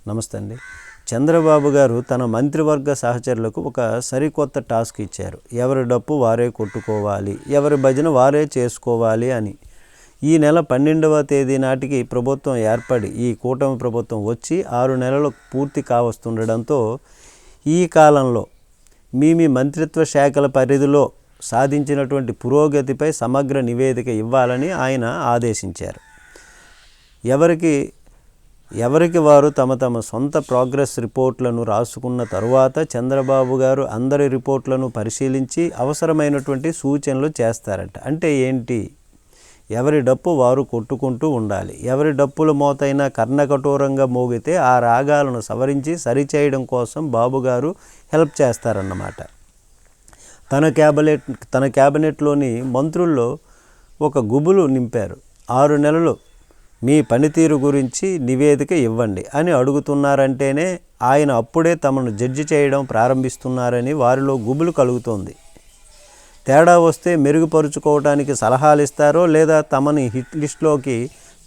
నమస్తే అండి. చంద్రబాబు గారు తన మంత్రివర్గ సహచరులకు ఒక సరికొత్త టాస్క్ ఇచ్చారు. ఎవరి డప్పు వారే కొట్టుకోవాలి, ఎవరి భజన వారే చేసుకోవాలి అని. ఈ నెల 12వ తేదీ నాటికి ప్రభుత్వం ఏర్పడి ఈ కూటమి ప్రభుత్వం వచ్చి 6 నెలలు పూర్తి కావస్తుండడంతో ఈ కాలంలో మీ మంత్రిత్వ శాఖల పరిధిలో సాధించినటువంటి పురోగతిపై సమగ్ర నివేదిక ఇవ్వాలని ఆయన ఆదేశించారు. ఎవరికి వారు తమ సొంత ప్రోగ్రెస్ రిపోర్ట్లను రాసుకున్న తరువాత చంద్రబాబు గారు అందరి రిపోర్ట్లను పరిశీలించి అవసరమైనటువంటి సూచనలు చేస్తారట. అంటే ఏంటి? ఎవరి డప్పు వారు కొట్టుకుంటూ ఉండాలి. ఎవరి డప్పుల మోతైనా కర్ణకఠోరంగా మోగితే ఆ రాగాలను సవరించి సరిచేయడం కోసం బాబు గారు హెల్ప్ చేస్తారన్నమాట. తన క్యాబినెట్లోని మంత్రుల్లో ఒక గుబులు నింపారు. 6 నెలలు మీ పనితీరు గురించి నివేదిక ఇవ్వండి అని అడుగుతున్నారంటేనే ఆయన అప్పుడే తమను జడ్జి చేయడం ప్రారంభిస్తున్నారని వారిలో గుబులు కలుగుతోంది. తేడా వస్తే మెరుగుపరుచుకోవడానికి సలహాలు ఇస్తారో లేదా తమని హిట్ లిస్టులోకి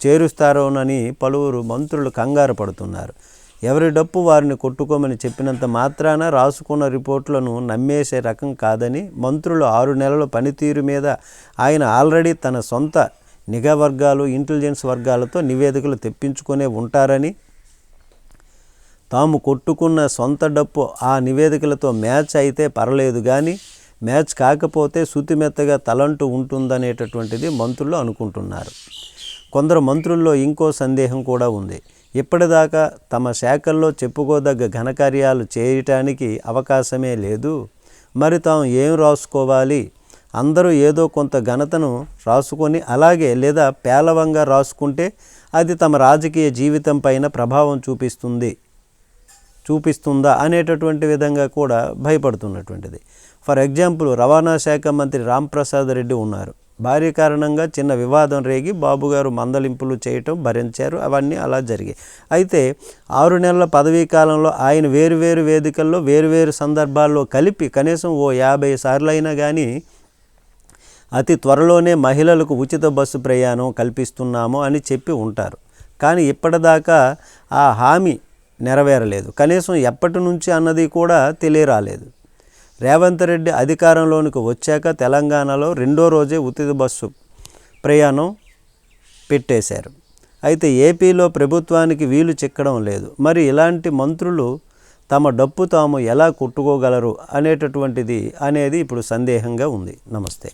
చేరుస్తారోనని పలువురు మంత్రులు కంగారు పడుతున్నారు. ఎవరి డప్పు వారిని కొట్టుకోమని చెప్పినంత మాత్రాన రాసుకున్న రిపోర్టులను నమ్మేసే రకం కాదని, మంత్రులు 6 నెలల పనితీరు మీద ఆయన ఆల్రెడీ తన సొంత నిఘా వర్గాలు, ఇంటెలిజెన్స్ వర్గాలతో నివేదికలు తెప్పించుకునే ఉంటారని, తాము కొట్టుకున్న సొంత డప్పు ఆ నివేదికలతో మ్యాచ్ అయితే పర్లేదు కానీ మ్యాచ్ కాకపోతే శుతిమెత్తగా తలంటూ ఉంటుందనేటటువంటిది మంత్రులు అనుకుంటున్నారు. కొందరు మంత్రుల్లో ఇంకో సందేహం కూడా ఉంది. ఇప్పటిదాకా తమ శాఖల్లో చెప్పుకోదగ్గ ఘనకార్యాలు చేయటానికి అవకాశమే లేదు, మరి తాము ఏం రాసుకోవాలి? అందరూ ఏదో కొంత ఘనతను రాసుకొని అలాగే లేదా పేలవంగా రాసుకుంటే అది తమ రాజకీయ జీవితం పైన ప్రభావం చూపిస్తుందా అనేటటువంటి విధంగా కూడా భయపడుతున్నటువంటిది. ఫర్ ఎగ్జాంపుల్, రవాణా శాఖ మంత్రి రాంప్రసాద్ రెడ్డి ఉన్నారు. భారీ కారణంగా చిన్న వివాదం రేగి బాబుగారు మందలింపులు చేయటం భరించారు. అవన్నీ అలా జరిగాయి. అయితే 6 నెలల పదవీ కాలంలో ఆయన వేరువేరు వేదికల్లో వేరువేరు సందర్భాల్లో కలిపి కనీసం ఓ 50 సార్లు అయినా కానీ అతి త్వరలోనే మహిళలకు ఉచిత బస్సు ప్రయాణం కల్పిస్తున్నాము అని చెప్పి ఉంటారు. కానీ ఇప్పటిదాకా ఆ హామీ నెరవేరలేదు. కనీసం ఎప్పటి నుంచి అన్నది కూడా తెలియరాలేదు. రేవంత్ రెడ్డి అధికారంలోనికి వచ్చాక తెలంగాణలో 2వ రోజే ఉచిత బస్సు ప్రయాణం పెట్టేశారు. అయితే ఏపీలో ప్రభుత్వానికి వీలు చిక్కడం లేదు. మరి ఇలాంటి మంత్రులు తమ డప్పు తాము ఎలా కొట్టుకోగలరు అనేది ఇప్పుడు సందేహంగా ఉంది. నమస్తే.